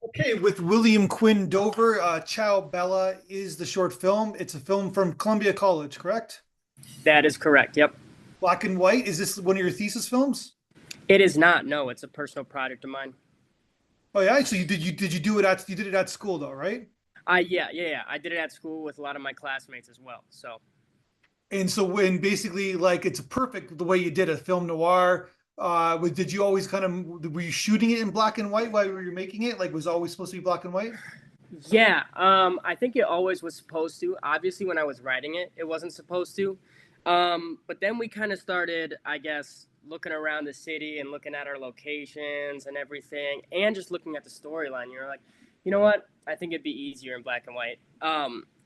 Okay, with William Quinn Dover, Ciao Bella is the short film. It's a film from Columbia College, correct? That is correct. Yep. Black and white. Is this one of your thesis films? It is not. No, it's a personal project of mine. Oh yeah, so you do it at you did it at school though, right? Yeah. I did it at school with a lot of my classmates as well. So And so when basically like it's perfect the way you did a film noir. Did you always kind of were you shooting it in black and white while you were making it? Like was it always supposed to be black and white? yeah, I think it always was supposed to. Obviously, when I was writing it, it wasn't supposed to. But then we kind of started, I guess, looking around the city and looking at our locations and everything, and just looking at the storyline. You're like, you know what? I think it'd be easier in black and white.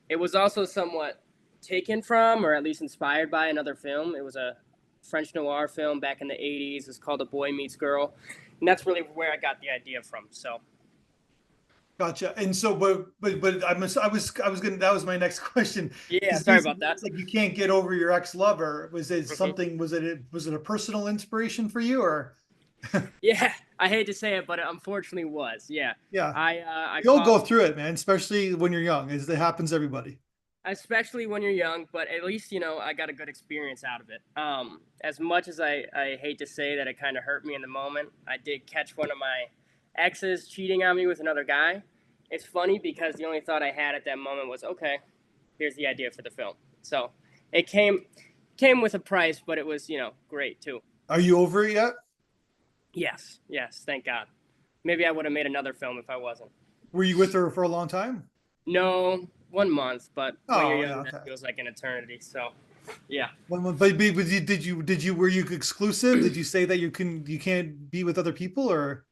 It was also somewhat taken from, or at least inspired by, another film. It was a French noir film back in the '80s. It's called A Boy Meets Girl, and that's really where I got the idea from. So Gotcha. And so, but I was gonna that was my next question yeah, because sorry basically about that. it's like you can't get over your ex-lover. Was it Mhm. something? Was it a personal inspiration for you or? Yeah, I hate to say it, but it unfortunately was. Yeah, Yeah, I we all caught, go through it, man. Especially when you're young, as it happens to everybody. especially when you're young, but at least I got a good experience out of it. As much as I hate to say that it kind of hurt me in the moment, I did catch one of my exes cheating on me with another guy. It's funny because the only thought I had at that moment was, okay, here's the idea for the film. So it came with a price, but it was great too. Are you over it yet? Yes, thank God. Maybe I would have made another film if I wasn't. Were you with her for a long time? No, 1 month, but when you're Oh yeah, young, that okay. feels like an eternity. So, yeah. But did you were you exclusive? Did you say that you can't be with other people or?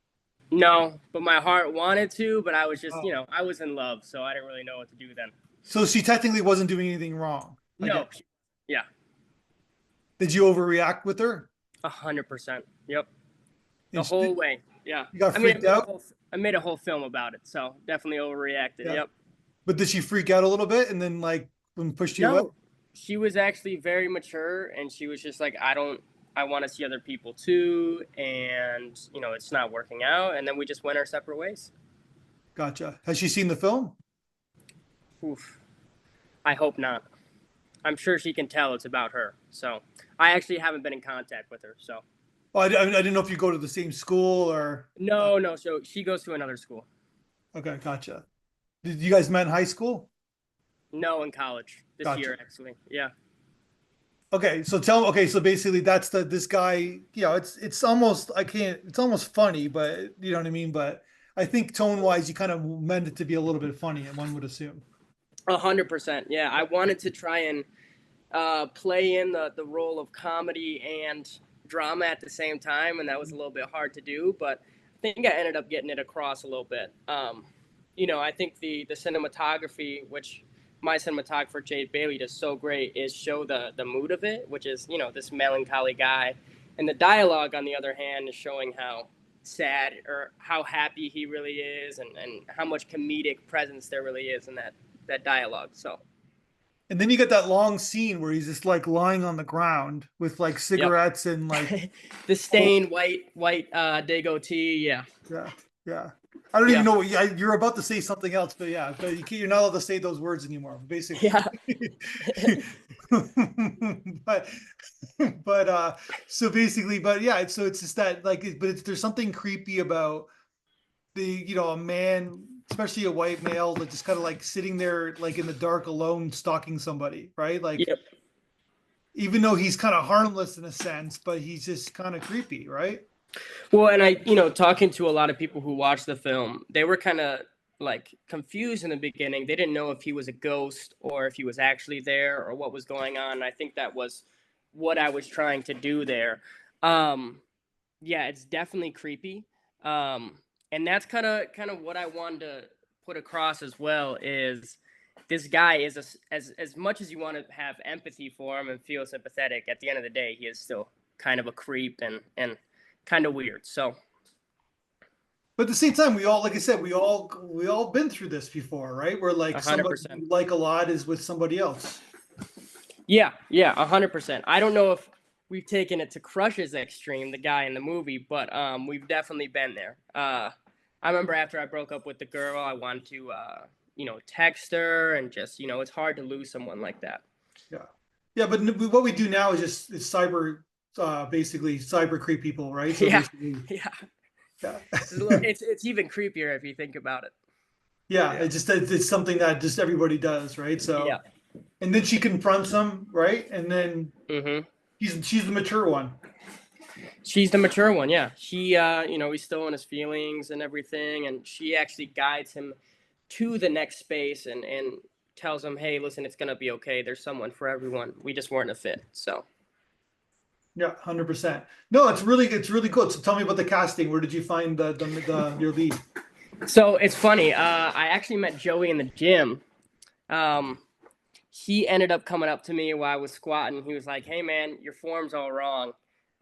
No, but my heart wanted to, but I was just, Oh, I was in love, so I didn't really know what to do then. so she technically wasn't doing anything wrong, I guess. No, yeah, Did you overreact with her? 100%. Yep, the And whole way. Yeah, you got I mean, freaked out? I made a whole film about it, so definitely overreacted. Yeah. Yep. But did she freak out a little bit and then like when pushed you away? No, she was actually very mature, and she was just like, I don't. I want to see other people too, and it's not working out, and then we just went our separate ways. Gotcha. Has she seen the film? Oof. I hope not. I'm sure she can tell it's about her. So I actually haven't been in contact with her. So Oh, I didn't know if you go to the same school or. no. So she goes to another school. Okay, gotcha. Did you guys met in high school? No, in college this Gotcha. year actually. Yeah. Okay, so okay, so basically that's this guy, it's almost I can't it's almost funny, but you know what I mean? But I think tone wise you kind of meant it to be a little bit funny, and one would assume. 100%. Yeah. I wanted to try and play in the role of comedy and drama at the same time, and that was a little bit hard to do, but I think I ended up getting it across a little bit. I think the cinematography, which my cinematographer Jade Bailey does so great, is show the mood of it, which is this melancholy guy, and the dialogue on the other hand is showing how sad or how happy he really is, and how much comedic presence there really is in that dialogue. So, And then you get that long scene where he's just like lying on the ground with like yep. cigarettes and like The oh stained white Dago tea. Yeah, yeah, yeah. I don't even yeah, know what you're about to say something else, but yeah, but you're not allowed to say those words anymore, basically. yeah. but so basically, but yeah, so it's just that like, but there's something creepy about a man, especially a white male, that just kind of like sitting there like in the dark alone stalking somebody, right? Like Yep. even though he's kind of harmless in a sense, but he's just kind of creepy, right? Well, and talking to a lot of people who watched the film, they were kind of like confused in the beginning. They didn't know if he was a ghost or if he was actually there or what was going on. And I think that was what I was trying to do there. Um, yeah, it's definitely creepy. Um, and that's kind of what I wanted to put across as well is this guy is as much as you want to have empathy for him and feel sympathetic, at the end of the day, he is still kind of a creep and kind of weird. So But at the same time, we all, like I said, we all been through this before, right? Where like a hundred somebody percent. you like a lot is with somebody else. Yeah, 100%. I don't know if we've taken it to Crush's extreme, the guy in the movie, but we've definitely been there. I remember after I broke up with the girl, I wanted to, text her and just, it's hard to lose someone like that. Yeah. Yeah, but what we do now is just it's basically cyber creep people, right? So Yeah, basically, yeah. yeah, It's even creepier if you think about it. yeah. Yeah, It's something that just everybody does, right? yeah. So, and then she confronts him, right? And then Hmm. she's the mature one. She's the mature one. Yeah, he's still in his feelings and everything, and she actually guides him to the next space and tells him, "Hey, listen, it's gonna be okay. There's someone for everyone. We just weren't a fit." So. Yeah, 100%. No, it's really good. So tell me about the casting. Where did you find the your lead? So it's funny. I actually met Joey in the gym. Um, he ended up coming up to me while I was squatting. He was like, "Hey, man, your form's all wrong.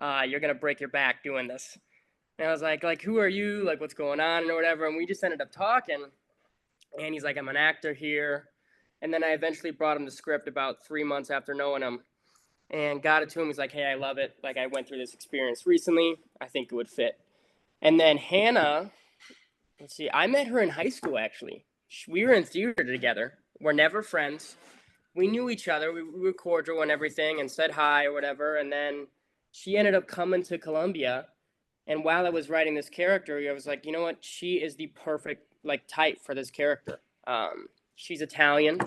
You're gonna break your back doing this." And I was like, who are you? Like, what's going on or whatever. And we just ended up talking. And he's like, "I'm an actor here." And then I eventually brought him the script about 3 months after knowing him, and got it to him. He's like, "Hey, I love it. Like, I went through this experience recently. I think it would fit." And then Hannah, let's see, I met her in high school, actually. We were in theater together. We're never friends. We knew each other. We were cordial and everything and said hi or whatever. And then she ended up coming to Columbia. And while I was writing this character, I was like, you know what? She is the perfect like type for this character. She's Italian.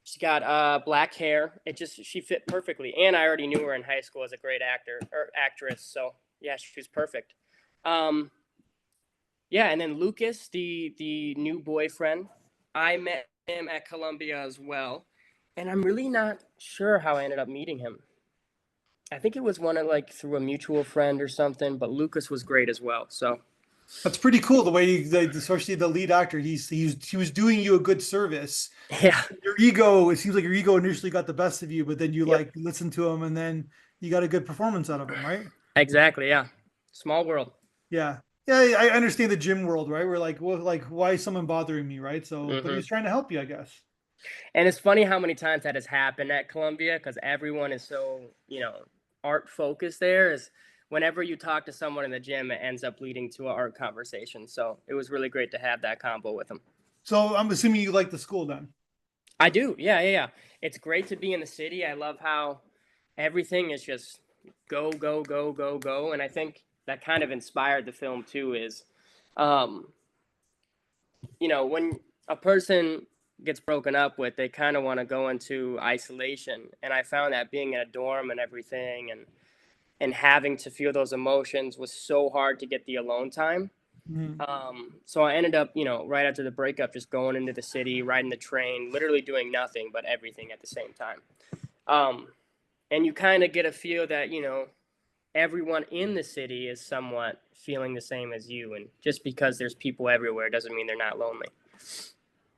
She's got black hair. She fit perfectly. And I already knew her in high school as a great actor or actress. So yeah, she was perfect. Um, yeah, and then Lucas, the new boyfriend, I met him at Columbia as well, and I'm really not sure how I ended up meeting him. I think it was one of like through a mutual friend or something, but Lucas was great as well. So That's pretty cool. The way especially the lead actor, he was doing you a good service. yeah, Your ego, it seems like your ego initially got the best of you, but then you yep, like listen to him, and then you got a good performance out of him, right? exactly, yeah. Small world. Yeah. Yeah, I understand the gym world, right? We're like, well, like, why is someone bothering me, right? So, but he Hmm. was trying to help you, I guess. And it's funny how many times that has happened at Columbia because everyone is so art focused there. Is whenever you talk to someone in the gym, it ends up leading to an art conversation. So it was really great to have that combo with him. So I'm assuming you like the school then. I do. Yeah, yeah, yeah. It's great to be in the city. I love how everything is just go, go, go, go, go. And I think that kind of inspired the film too is, um, when a person gets broken up with, they kind of want to go into isolation. And I found that being in a dorm and everything and having to feel those emotions was so hard to get the alone time. Mhm. So I ended up, right after the breakup, just going into the city, riding the train, literally doing nothing but everything at the same time. Um, and you kind of get a feel that, everyone in the city is somewhat feeling the same as you. And just because there's people everywhere doesn't mean they're not lonely.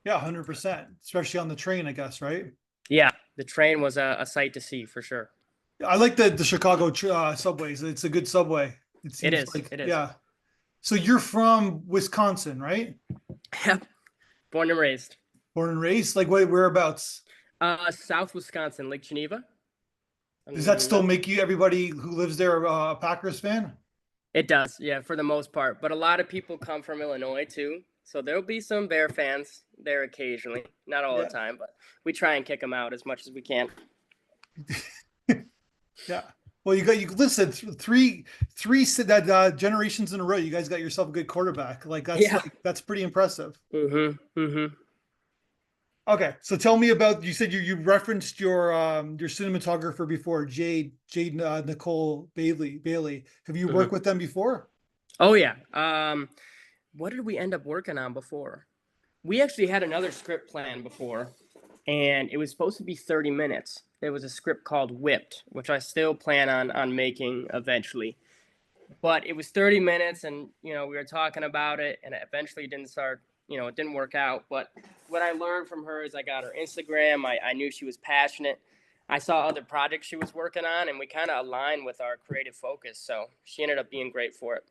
Yeah, 100%, especially on the train, I guess, right? Yeah, the train was a sight to see for sure. I like the Chicago subways. It's a good subway. It It seems is. like, It is. yeah. So you're from Wisconsin, right? Yep. Born and raised. Born and raised? Like, whereabouts? South Wisconsin, Lake Geneva. Does that still Not make you everybody who lives there a Packers fan? It does, yeah, for the most part. But a lot of people come from Illinois too, so there'll be some Bear fans there occasionally. Not all the Yeah. time, but we try and kick them out as much as we can. Yeah. Well, you listen, three that generations in a row. You guys got yourself a good quarterback. Yeah. That's pretty impressive. Mhm. Mhm. Okay, so tell me about. You said you referenced your cinematographer before, Jade Nicole Bailey. Have you Mhm. worked with them before? Oh yeah. What did we end up working on before? We actually had another script plan before, and it was supposed to be 30 minutes. There was a script called Whipped, which I still plan on making eventually. But it was 30 minutes, and we were talking about it, and it eventually didn't start. It didn't work out. But what I learned from her is I got her Instagram. I knew she was passionate. I saw other projects she was working on, and we kind of aligned with our creative focus. So she ended up being great for it.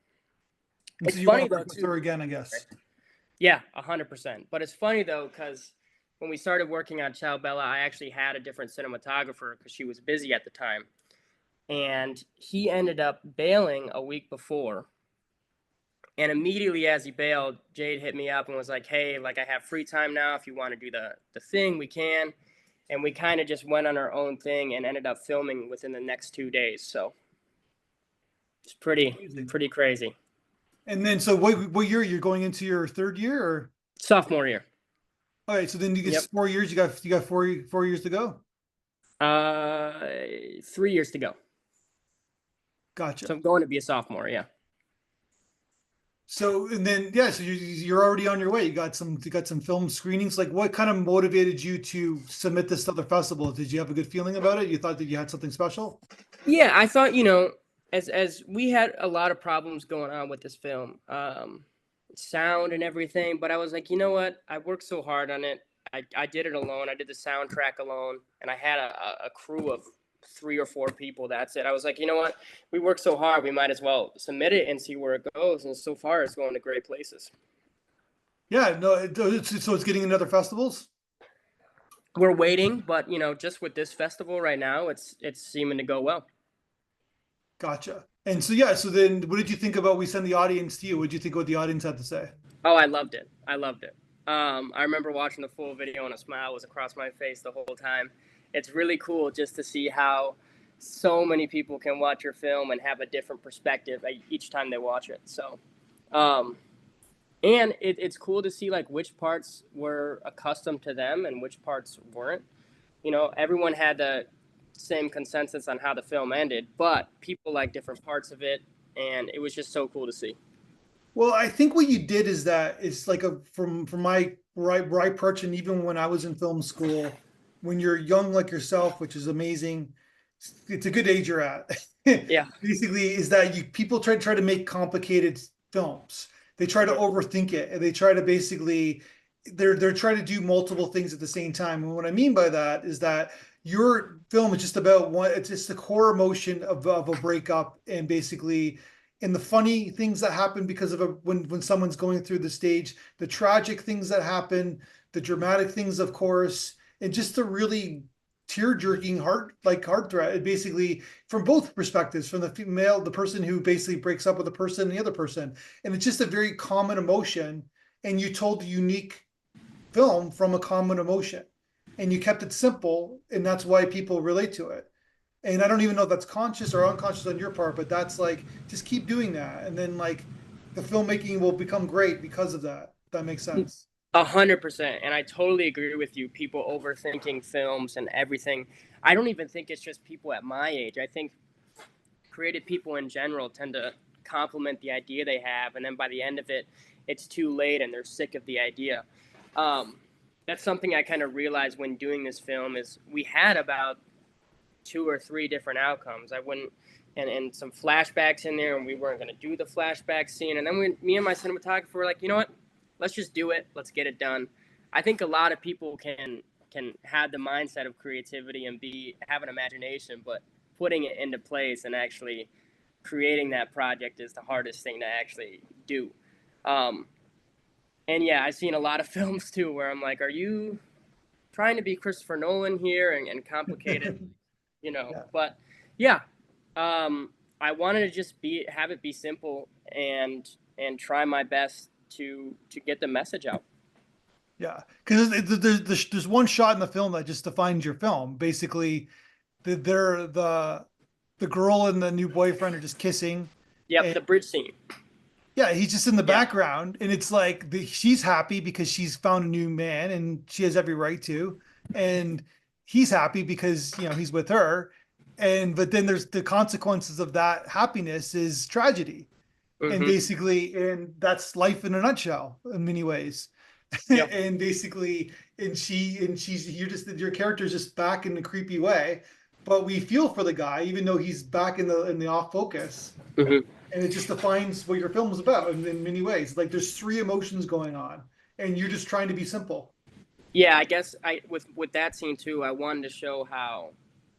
And so It's you want funny to though work with her too. again, I guess. Yeah, 100%. But it's funny though because when we started working on Ciao Bella, I actually had a different cinematographer because she was busy at the time, and he ended up bailing a week before. And immediately as he bailed, Jade hit me up and was like, "Hey, like I have free time now. If you want to do the thing, we can." And we kind of just went on our own thing and ended up filming within the next 2 days. So it's Amazing. pretty crazy. And then, so what year you're going into your third year, or? Sophomore year. All right, so then you get Yep. 4 years. You got 4 years to go. 3 years to go. Gotcha. So I'm going to be a sophomore. Yeah. So and then yeah, so you're already on your way. You got some film screenings. Like, what kind of motivated you to submit this to other festivals? Did you have a good feeling about it? You thought that you had something special? Yeah, I thought, as we had a lot of problems going on with this film, sound and everything, but I was like, you know what? I worked so hard on it. I did it alone. I did the soundtrack alone, and I had a crew of 3 or 4 people. That's it. I was like, you know what? We worked so hard. We might as well submit it and see where it goes. And so far, it's going to great places. Yeah, no. So it's getting in other festivals. We're waiting, but just with this festival right now, it's seeming to go well. Gotcha. And so yeah, so then what did you think about we send the audience to you? What did you think what the audience had to say? Oh, I loved it. I loved it. I remember watching the full video and a smile was across my face the whole time. It's really cool just to see how so many people can watch your film and have a different perspective each time they watch it. So, and it's cool to see like which parts were accustomed to them and which parts weren't. Everyone had the same consensus on how the film ended, but people like different parts of it, and it was just so cool to see. Well, I think what you did is that it's like from my where I perch, and even when I was in film school, when you're young like yourself, which is amazing, it's a good age you're at. Yeah. Basically, is that you people try to make complicated films. They try to overthink it, and they try to basically they're trying to do multiple things at the same time. And what I mean by that is that your film is just about one. It's just the core emotion of a breakup, and basically and the funny things that happen because of when someone's going through the stage, the tragic things that happen, the dramatic things, of course, and just the really tear-jerking heart threat, basically from both perspectives, from the female, the person who basically breaks up with the person and the other person. And it's just a very common emotion. And you told a unique film from a common emotion. And you kept it simple, and that's why people relate to it. And I don't even know if that's conscious or unconscious on your part, but that's like just keep doing that, and then like the filmmaking will become great because of that. If that makes sense. 100%. And I totally agree with you. People overthinking films and everything. I don't even think it's just people at my age. I think creative people in general tend to compliment the idea they have, and then by the end of it, it's too late and they're sick of the idea. That's something I kind of realized when doing this film is we had about 2 or 3 different outcomes. I wouldn't, and some flashbacks in there, and we weren't going to do the flashback scene. And then me and my cinematographer were like, you know what? Let's just do it. Let's get it done. I think a lot of people can have the mindset of creativity and have an imagination, but putting it into place and actually creating that project is the hardest thing to actually do. And yeah, I've seen a lot of films too where I'm like, are you trying to be Christopher Nolan here and complicate it? Yeah. But yeah, I wanted to just have it be simple and try my best to get the message out. Yeah, because there's one shot in the film that just defines your film. Basically, the girl and the new boyfriend are just kissing. Yep, And the bridge scene. yeah, he's just in the Yeah. background, and it's like she's happy because she's found a new man, and she has every right to, and he's happy because he's with her, and but then there's the consequences of that happiness is tragedy, and Mm-hmm. basically, and that's life in a nutshell in many ways. Yep. And basically, your character's just back in a creepy way, but we feel for the guy even though he's back in the off focus, Mm-hmm. and it just defines what your film is about in many ways. Like there's 3 emotions going on, and you're just trying to be simple. Yeah, I guess with that scene too, I wanted to show how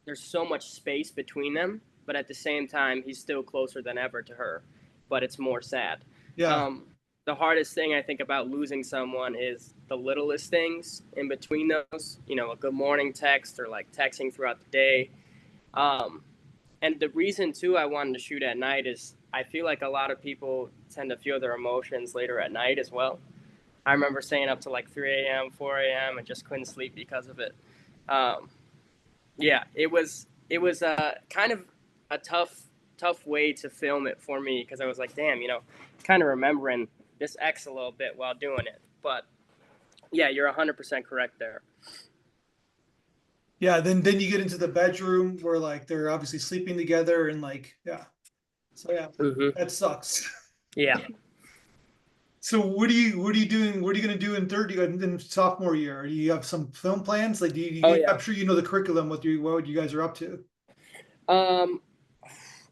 there's so much space between them, but at the same time, he's still closer than ever to her, but it's more sad. Yeah. Um, the hardest thing I think about losing someone is the littlest things in between those. A good morning text or like texting throughout the day. And the reason too I wanted to shoot at night is I feel like a lot of people tend to feel their emotions later at night as well. I remember staying up to like 3 a.m., 4 a.m., and just couldn't sleep because of it. Um, yeah, it was kind of a tough way to film it for me because I was like, damn, kind of remembering this X a little bit while doing it. But yeah, you're 100% correct there. Yeah, then you get into the bedroom where like they're obviously sleeping together and like yeah. So yeah, Hmm. that sucks. Yeah. So what are you doing? What are you gonna do in third in sophomore year? Do you have some film plans? Like Oh yeah. I'm sure you know the curriculum, what you guys are up to. Um,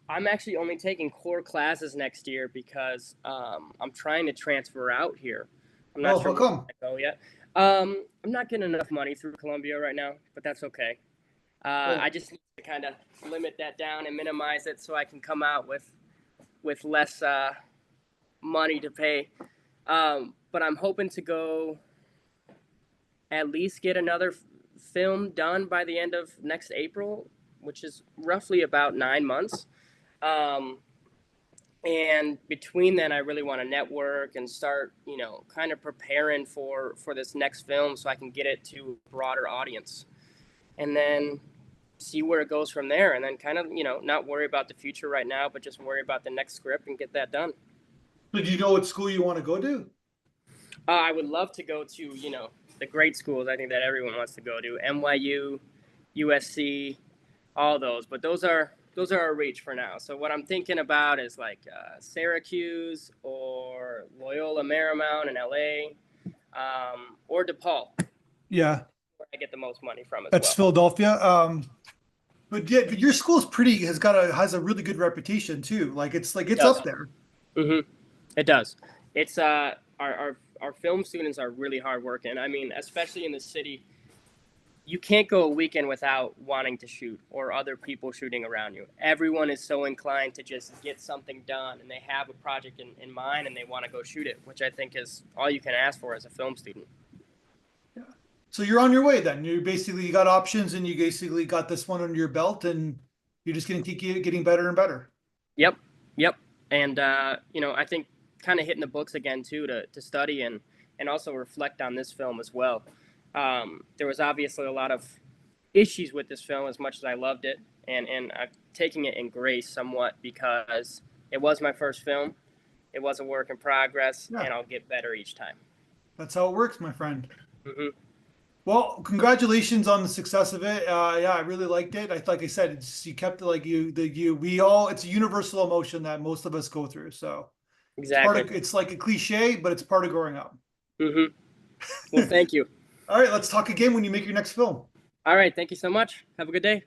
I'm actually only taking core classes next year because I'm trying to transfer out here. I'm not Oh, sure how where come? I go yet. I'm not getting enough money through Columbia right now, but that's okay. I Oh, just need to kind of limit that down and minimize it so I can come out with less money to pay. But I'm hoping to go at least get another film done by the end of next April, which is roughly about 9 months. Um, and between then, I really want to network and start, kind of preparing for this next film so I can get it to a broader audience, and then see where it goes from there, and then kind of, not worry about the future right now, but just worry about the next script and get that done. so do you know what school you want to go to? I would love to go to, the great schools. I think that everyone wants to go to NYU, USC, all those, but those are a reach for now. So what I'm thinking about is like Syracuse or Loyola Marymount in LA, or DePaul, Yeah, where I get the most money from as that's well. Philadelphia. But yeah, but your school's pretty has a really good reputation too. Like It it's does. up there. Hmm. It does. It's our film students are really hardworking. I mean, especially in the city, you can't go a weekend without wanting to shoot or other people shooting around you. Everyone is so inclined to just get something done, and they have a project in mind and they want to go shoot it, which I think is all you can ask for as a film student. Yeah. So you're on your way then. You got options and you basically got this one under your belt and you're just gonna keep getting better and better. Yep, yep. And I think kind of hitting the books again too to study and also reflect on this film as well. There was obviously a lot of issues with this film as much as I loved it, and I'm taking it in grace somewhat because it was my first film. It was a work in progress, Yeah, and I'll get better each time. that's how it works, my friend. Hmm. Well, congratulations on the success of it. Yeah, I really liked it. Like I said, you kept it like we all. It's a universal emotion that most of us go through. So Exactly. it's like a cliche, but it's part of growing up. Hmm. Well, thank you. All right, let's talk again when you make your next film. All right. Thank you so much. Have a good day.